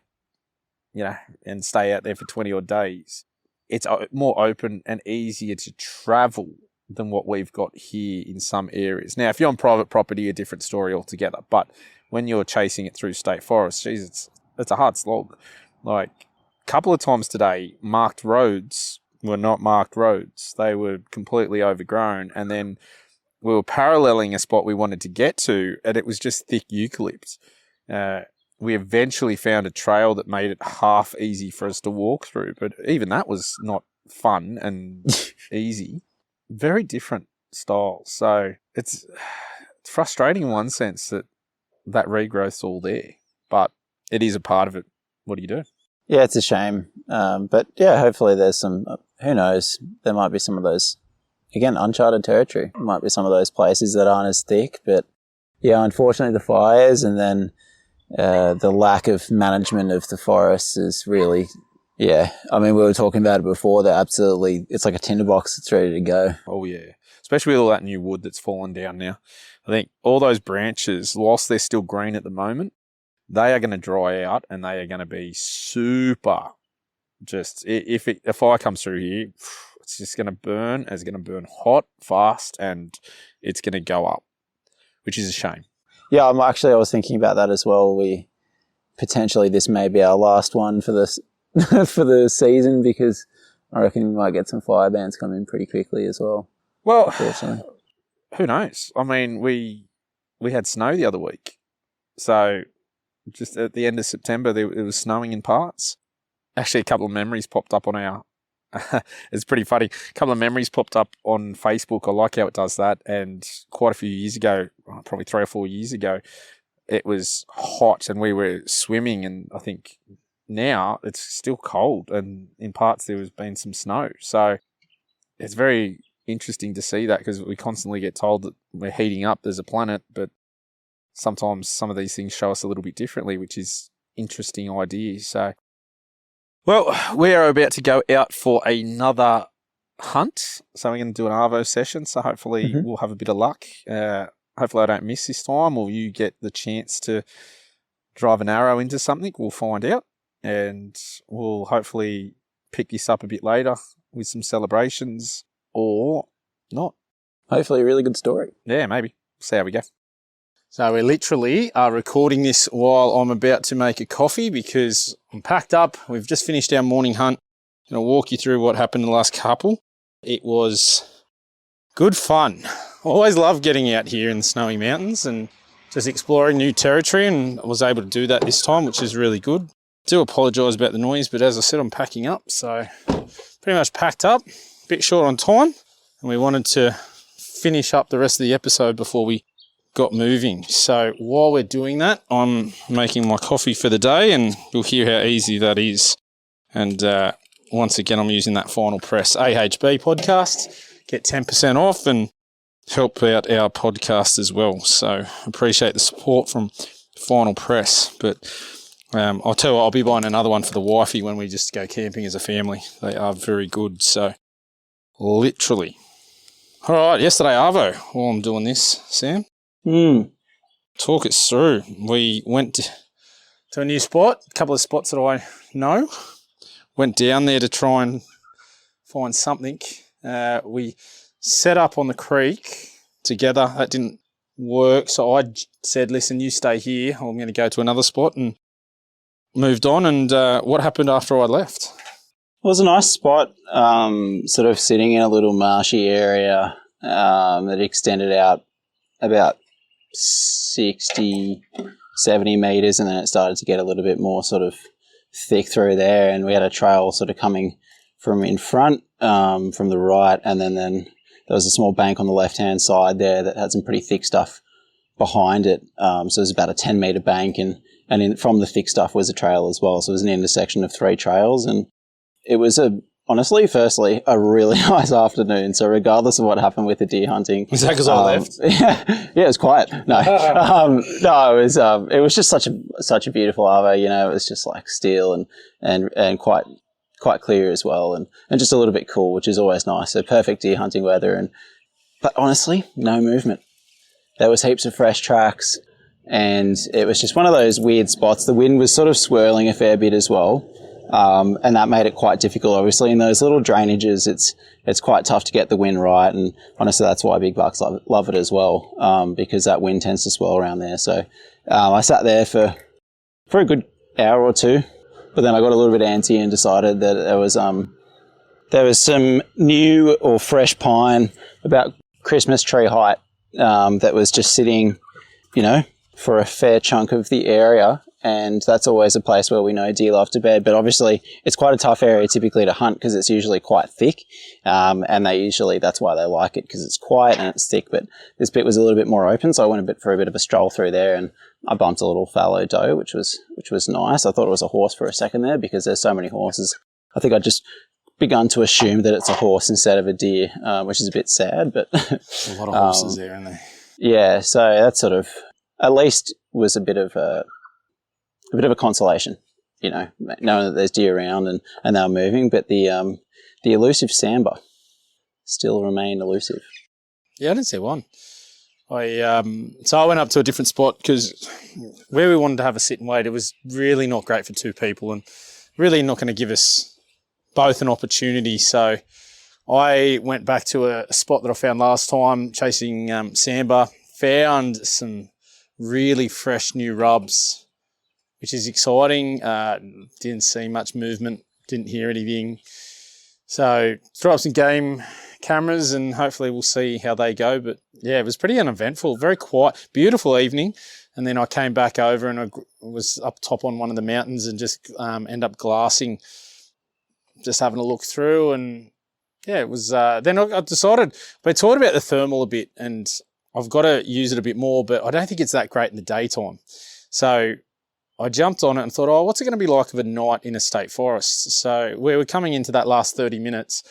and stay out there for 20 odd days. It's more open and easier to travel than what we've got here in some areas. Now, if you're on private property, a different story altogether. But when you're chasing it through state forests, geez, it's a hard slog. Like, a couple of times today, marked roads were not marked roads. They were completely overgrown. And then we were paralleling a spot we wanted to get to, and it was just thick eucalypts. We eventually found a trail that made it half easy for us to walk through, but even that was not fun and easy. Very different styles. So it's frustrating in one sense that regrowth's all there, but it is a part of it. What do you do? Yeah, it's a shame. But yeah, hopefully there's some, who knows, there might be some of those, again, uncharted territory. Might be some of those places that aren't as thick, but yeah, unfortunately the fires and then the lack of management of the forests is really, yeah. I mean, we were talking about it before, that absolutely, it's like a tinderbox that's ready to go. Oh yeah, especially with all that new wood that's fallen down now. I think all those branches, whilst they're still green at the moment, they are going to dry out and they are going to be super, just, if a fire comes through here, it's just going to burn. It's going to burn hot, fast, and it's going to go up, which is a shame. Yeah, I was thinking about that as well. Potentially this may be our last one for this for the season, because I reckon we might get some fire bans coming pretty quickly as well. Well, who knows? I mean, we had snow the other week, so just at the end of September, it was snowing in parts. Actually, a couple of memories popped up on our. It's pretty funny. A couple of memories popped up on Facebook. I like how it does that. And quite a few years ago, probably 3 or 4 years ago, it was hot and we were swimming. And I think now it's still cold. And in parts there has been some snow. So it's very interesting to see that, because we constantly get told that we're heating up as a planet. But sometimes some of these things show us a little bit differently, which is interesting idea. So, well, we are about to go out for another hunt. So we're going to do an Arvo session. So hopefully we'll have a bit of luck. Hopefully I don't miss this time, or you get the chance to drive an arrow into something. We'll find out. And we'll hopefully pick this up a bit later with some celebrations, or not. Hopefully a really good story. Yeah, maybe. See how we go. So we literally are recording this while I'm about to make a coffee, because I'm packed up. We've just finished our morning hunt. I'm going to walk you through what happened in the last couple. It was good fun. I always love getting out here in the Snowy Mountains and just exploring new territory, and I was able to do that this time, which is really good. I do apologise about the noise, but as I said, I'm packing up. So pretty much packed up, a bit short on time, and we wanted to finish up the rest of the episode before we got moving. So while we're doing that, I'm making my coffee for the day, and you'll hear how easy that is. And once again, I'm using that Final Press AHB podcast. Get 10% off and help out our podcast as well. So appreciate the support from Final Press. But I'll tell you what, I'll be buying another one for the wifey when we just go camping as a family. They are very good. So literally. All right, yesterday Arvo, while I'm doing this, Sam. Talk us through. We went to a new spot, a couple of spots that I know. Went down there to try and find something. We set up on the creek together. That didn't work. So I said, listen, you stay here. I'm going to go to another spot, and moved on. And what happened after I left? It was a nice spot, sort of sitting in a little marshy area that extended out about 60, 70 metres, and then it started to get a little bit more sort of thick through there, and we had a trail sort of coming from in front, from the right, and then there was a small bank on the left-hand side there that had some pretty thick stuff behind it. So it was about a 10-metre bank, and from the thick stuff was a trail as well. So it was an intersection of 3 trails, and it was a honestly, firstly, a really nice afternoon. So regardless of what happened with the deer hunting, Is that because I left? Yeah, it was quiet. No, no, it was just such a beautiful arvo. You know, it was just like still and quite clear as well, and just a little bit cool, which is always nice. So perfect deer hunting weather, but honestly, no movement. There was heaps of fresh tracks, and it was just one of those weird spots. The wind was sort of swirling a fair bit as well. And that made it quite difficult. Obviously, in those little drainages, it's quite tough to get the wind right. And honestly, that's why big bucks love it as well, because that wind tends to swirl around there. So I sat there for a good hour or two, but then I got a little bit antsy and decided that there was some new or fresh pine about Christmas tree height that was just sitting, you know, for a fair chunk of the area. And that's always a place where we know deer love to bed. But obviously, it's quite a tough area typically to hunt because it's usually quite thick. And that's why they like it, because it's quiet and it's thick. But this bit was a little bit more open, so I went for a bit of a stroll through there, and I bumped a little fallow doe, which was nice. I thought it was a horse for a second there because there's so many horses. I think I just begun to assume that it's a horse instead of a deer, which is a bit sad. But a lot of horses there, aren't there? Yeah, so that sort of at least was a bit of a consolation, you know, knowing that there's deer around and they're moving, but the elusive sambar still remained elusive. Yeah, I didn't see one. So I went up to a different spot because where we wanted to have a sit and wait, it was really not great for two people and really not going to give us both an opportunity. So I went back to a spot that I found last time chasing sambar, found some really fresh new rubs, which is exciting. Didn't see much movement, didn't hear anything. So throw up some game cameras and hopefully we'll see how they go. But yeah, it was pretty uneventful, very quiet, beautiful evening. And then I came back over and I was up top on one of the mountains and just end up glassing, just having a look through. And yeah, it was, then I decided, we talked about the thermal a bit and I've got to use it a bit more, but I don't think it's that great in the daytime. So I jumped on it and thought, what's it going to be like of a night in a state forest? So we were coming into that last 30 minutes.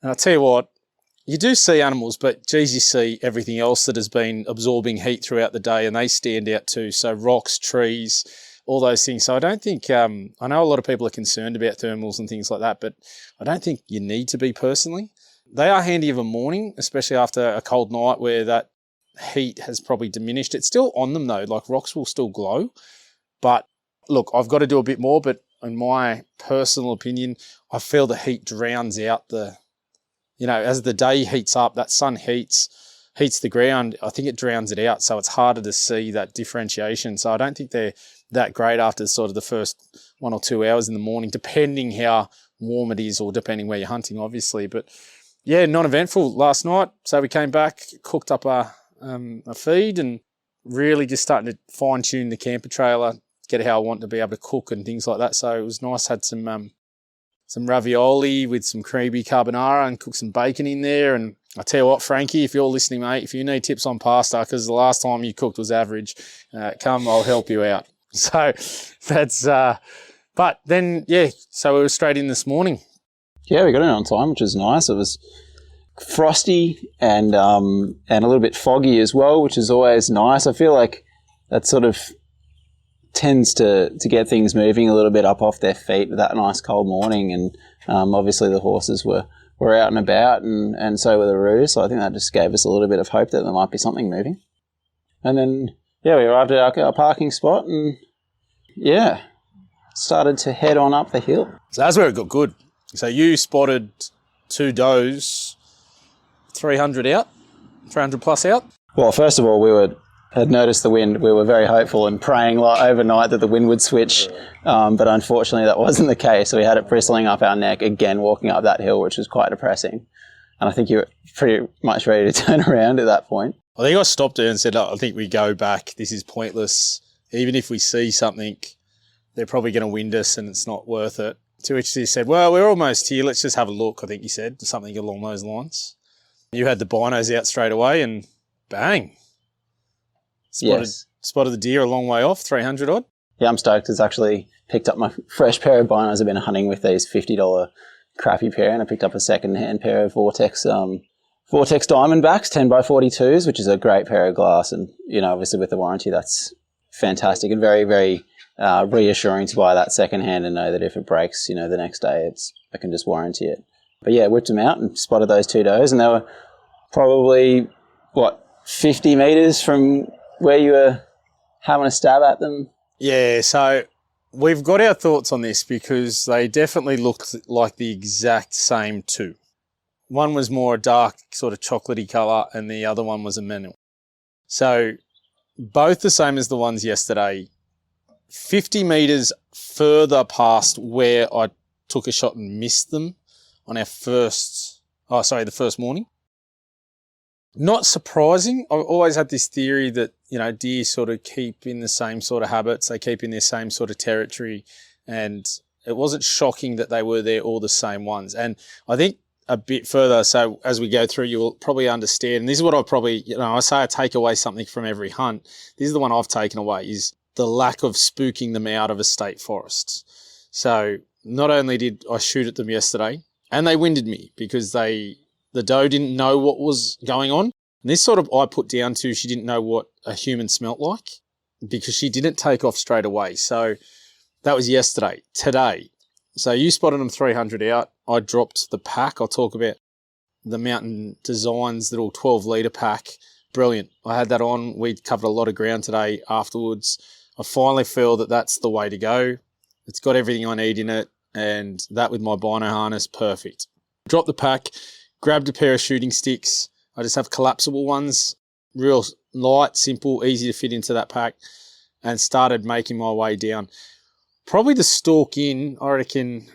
And I'll tell you what, you do see animals, but geez, you see everything else that has been absorbing heat throughout the day and they stand out too. So rocks, trees, all those things. So I don't think, I know a lot of people are concerned about thermals and things like that, but I don't think you need to be personally. They are handy of a morning, especially after a cold night where that heat has probably diminished. It's still on them though, like rocks will still glow. But look, I've got to do a bit more, but in my personal opinion, I feel the heat drowns out as the day heats up, that sun heats the ground, I think it drowns it out. So it's harder to see that differentiation. So I don't think they're that great after sort of the first 1 or 2 hours in the morning, depending how warm it is or depending where you're hunting, obviously. But yeah, non-eventful last night. So we came back, cooked up a feed and really just starting to fine tune the camper trailer, get how I want to be able to cook and things like that. So it was nice. Had some ravioli with some creamy carbonara and cooked some bacon in there. And I tell you what, Frankie, if you're listening, mate, if you need tips on pasta, because the last time you cooked was average, come, I'll help you out. So that's, but then, yeah, so we were straight in this morning. Yeah, we got in on time, which was nice. It was frosty and a little bit foggy as well, which is always nice. I feel like that sort of tends to get things moving a little bit up off their feet with that nice cold morning. And obviously the horses were out and about and so were the roos. So I think that just gave us a little bit of hope that there might be something moving. And then, yeah, we arrived at our parking spot and, yeah, started to head on up the hill. So that's where it got good. So you spotted 2 does, 300 plus out? Well, first of all, we had noticed the wind. We were very hopeful and praying overnight that the wind would switch, but unfortunately that wasn't the case. So we had it bristling up our neck again, walking up that hill, which was quite depressing. And I think you were pretty much ready to turn around at that point. I think I stopped her and said, I think we go back. This is pointless. Even if we see something, they're probably going to wind us and it's not worth it. To which she said, well, we're almost here. Let's just have a look, I think you said, something along those lines. You had the binos out straight away and bang. Spotted the deer a long way off, 300 odd. Yeah, I'm stoked. It's actually picked up my fresh pair of binos. I've been hunting with these $50 crappy pair, and I picked up a second-hand pair of Vortex Diamondbacks 10x42s, which is a great pair of glass, and obviously with the warranty, that's fantastic and very, very reassuring to buy that second-hand and know that if it breaks, the next day I can just warranty it. But yeah, whipped them out and spotted those two does, and they were probably 50 meters from where you were having a stab at them. Yeah, so we've got our thoughts on this because they definitely looked like the exact same two. One was more a dark sort of chocolatey colour and the other one was a mineral. So both the same as the ones yesterday, 50 metres further past where I took a shot and missed them on the first morning. Not surprising. I've always had this theory that, deer sort of keep in the same sort of habits. They keep in their same sort of territory. And it wasn't shocking that they were there all the same ones. And I think a bit further, so as we go through, you'll probably understand. And this is what I probably, I say I take away something from every hunt. This is the one I've taken away, is the lack of spooking them out of a state forest. So not only did I shoot at them yesterday, and they winded me because the doe didn't know what was going on. And this sort of I put down to she didn't know what a human smelt like because she didn't take off straight away. So that was yesterday. Today, so you spotted them 300 out. I dropped the pack. I'll talk about the Mountain Designs little 12-litre pack. Brilliant. I had that on. We covered a lot of ground today afterwards. I finally feel that that's the way to go. It's got everything I need in it, and that with my bino harness, perfect. Dropped the pack, grabbed a pair of shooting sticks. I just have collapsible ones, real light, simple, easy to fit into that pack, and started making my way down. Probably the stalk in, I reckon,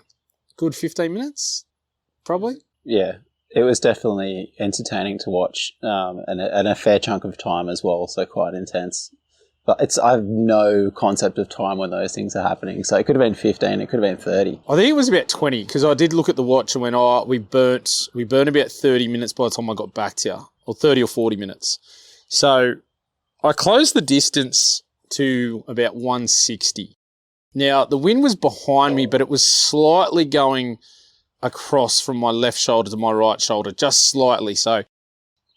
good 15 minutes, probably. Yeah, it was definitely entertaining to watch, and a fair chunk of time as well, so quite intense. But I have no concept of time when those things are happening. So it could have been 15, it could have been 30. I think it was about 20 because I did look at the watch and went, we burnt about 30 minutes by the time I got back to you, or 30 or 40 minutes. So I closed the distance to about 160. Now, the wind was behind me, but it was slightly going across from my left shoulder to my right shoulder, just slightly. So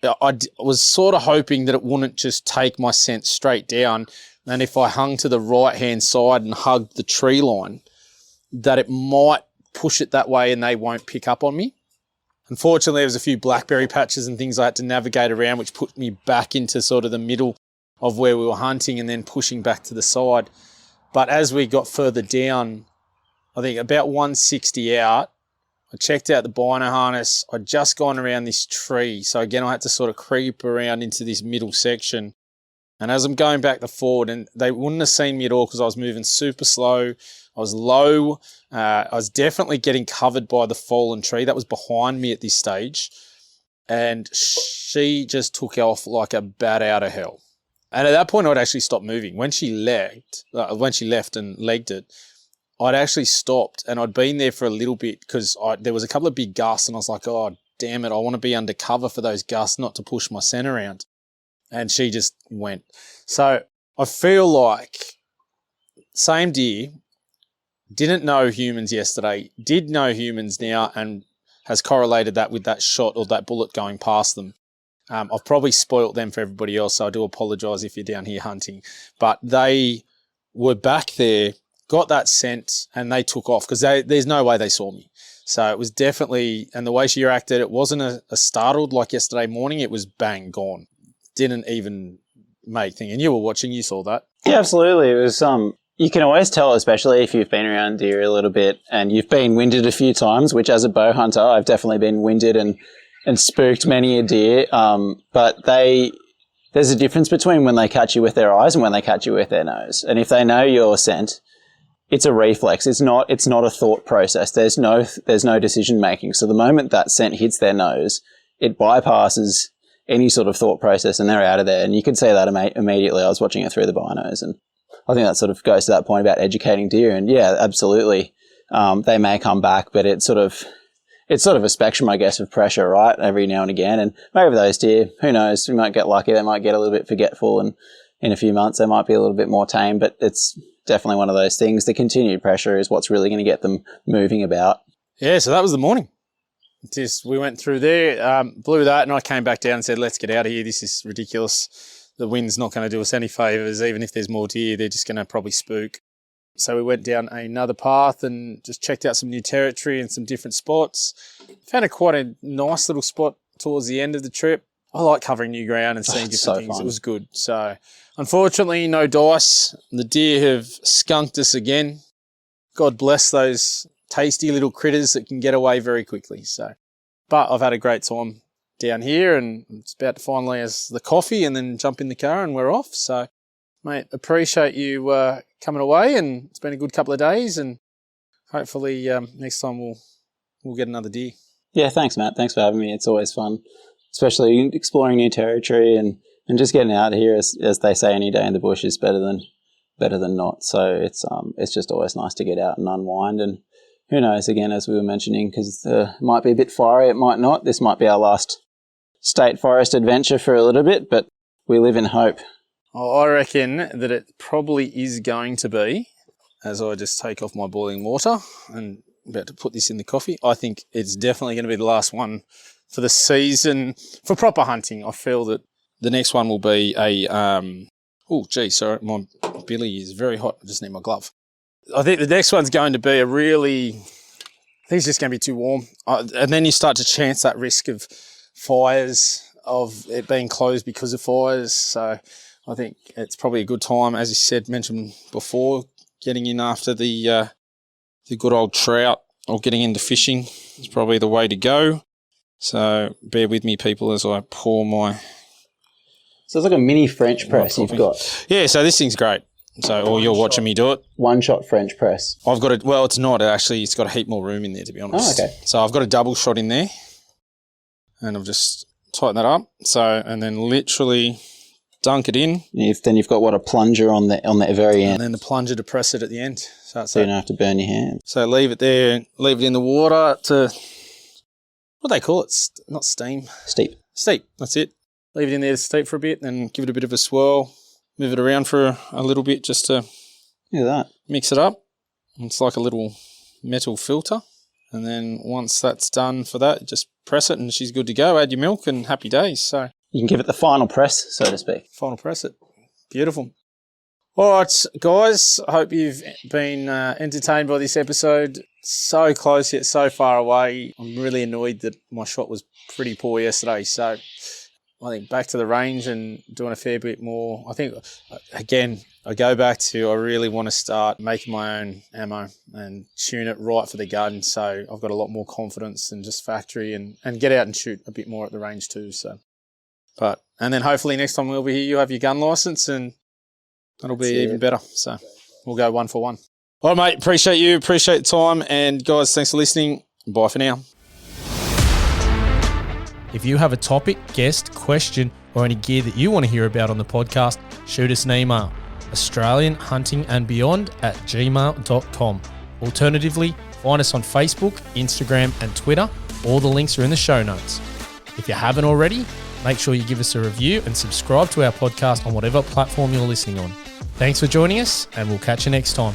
I was sort of hoping that it wouldn't just take my scent straight down, and if I hung to the right-hand side and hugged the tree line, that it might push it that way and they won't pick up on me. Unfortunately, there was a few blackberry patches and things I had to navigate around, which put me back into sort of the middle of where we were hunting and then pushing back to the side. But as we got further down, I think about 160 out, I checked out the bino harness. I'd just gone around this tree. So again, I had to sort of creep around into this middle section. And as I'm going back to forward, and they wouldn't have seen me at all because I was moving super slow. I was low. I was definitely getting covered by the fallen tree that was behind me at this stage. And she just took off like a bat out of hell. And at that point, I'd actually stopped moving. When she left and legged it, I'd actually stopped and I'd been there for a little bit because there was a couple of big gusts and I was like, oh, damn it, I want to be under cover for those gusts, not to push my scent around. And she just went. So I feel like same deer, didn't know humans yesterday, did know humans now and has correlated that with that shot or that bullet going past them. I've probably spoilt them for everybody else, so I do apologise if you're down here hunting. But they were back there, got that scent, and they took off because there's no way they saw me. So it was definitely, and the way she reacted, it wasn't a startled like yesterday morning. It was bang, gone. Didn't even make thing. And you were watching, you saw that. Yeah, absolutely. It was, you can always tell, especially if you've been around deer a little bit and you've been winded a few times, which as a bow hunter, I've definitely been winded and spooked many a deer. But there's a difference between when they catch you with their eyes and when they catch you with their nose. And if they know your scent, it's a reflex. It's not a thought process. There's no decision making. So the moment that scent hits their nose, it bypasses any sort of thought process and they're out of there. And you could see that immediately. I was watching it through the binos, and I think that sort of goes to that point about educating deer. And yeah, absolutely. They may come back, but it's sort of a spectrum, I guess, of pressure, right? Every now and again. And maybe those deer, who knows, we might get lucky. They might get a little bit forgetful and in a few months they might be a little bit more tame, but it's definitely one of those things. The continued pressure is what's really going to get them moving about. Yeah, so that was the morning. We went through there, blew that, and I came back down and said, let's get out of here. This is ridiculous. The wind's not going to do us any favours. Even if there's more deer, they're just going to probably spook. So we went down another path and just checked out some new territory and some different spots. Found quite a nice little spot towards the end of the trip. I like covering new ground and seeing different things. Fun. It was good. So unfortunately, no dice. The deer have skunked us again. God bless those tasty little critters that can get away very quickly. But I've had a great time down here, and it's about to finally has the coffee and then jump in the car and we're off. So, mate, appreciate you coming away, and it's been a good couple of days, and hopefully next time we'll get another deer. Yeah, thanks, Matt. Thanks for having me. It's always fun, especially exploring new territory and just getting out of here. As they say, any day in the bush is better than not. So it's just always nice to get out and unwind. And who knows, again, as we were mentioning, because it might be a bit fiery, it might not. This might be our last state forest adventure for a little bit, but we live in hope. I reckon that it probably is going to be, as I just take off my boiling water and about to put this in the coffee, I think it's definitely going to be the last one for the season for proper hunting. I feel that the next one will be sorry, my billy is very hot. I just need my glove. I think the next one's going to be I think it's just going to be too warm. And then you start to chance that risk of fires, of it being closed because of fires. So I think it's probably a good time, as you mentioned before, getting in after the good old trout or getting into fishing is probably the way to go. So bear with me, people, as I pour my... So it's like a mini French press you've got. Yeah, so this thing's great. So, you're watching me do it. One-shot French press. I've got it. Well, it's not actually. It's got a heap more room in there, to be honest. Oh, okay. So I've got a double shot in there, and I've just tightened that up. So, and then literally dunk it in. Then you've got a plunger on the very end. And then the plunger to press it at the end. So you don't have to burn your hands. So leave it there. Leave it in the water to what do they call it? Not steam. Steep. That's it. Leave it in there to steep for a bit, then give it a bit of a swirl. Move it around for a little bit just to mix it up. It's like a little metal filter. And then once that's done for that, just press it and she's good to go. Add your milk and happy days. So you can give it the final press, so to speak. Final press it. Beautiful. All right, guys. I hope you've been entertained by this episode. So close yet so far away. I'm really annoyed that my shot was pretty poor yesterday. So I think back to the range and doing a fair bit more. I think, again, I go back to I really want to start making my own ammo and tune it right for the gun. So I've got a lot more confidence than just factory and get out and shoot a bit more at the range too. So, and then hopefully next time we'll be here, you'll have your gun license and that'll be even better. So we'll go 1 for 1. All right, mate. Appreciate you. Appreciate the time. And guys, thanks for listening. Bye for now. If you have a topic, guest, question, or any gear that you want to hear about on the podcast, shoot us an email, australianhuntingandbeyond@gmail.com. Alternatively, find us on Facebook, Instagram, and Twitter. All the links are in the show notes. If you haven't already, make sure you give us a review and subscribe to our podcast on whatever platform you're listening on. Thanks for joining us, and we'll catch you next time.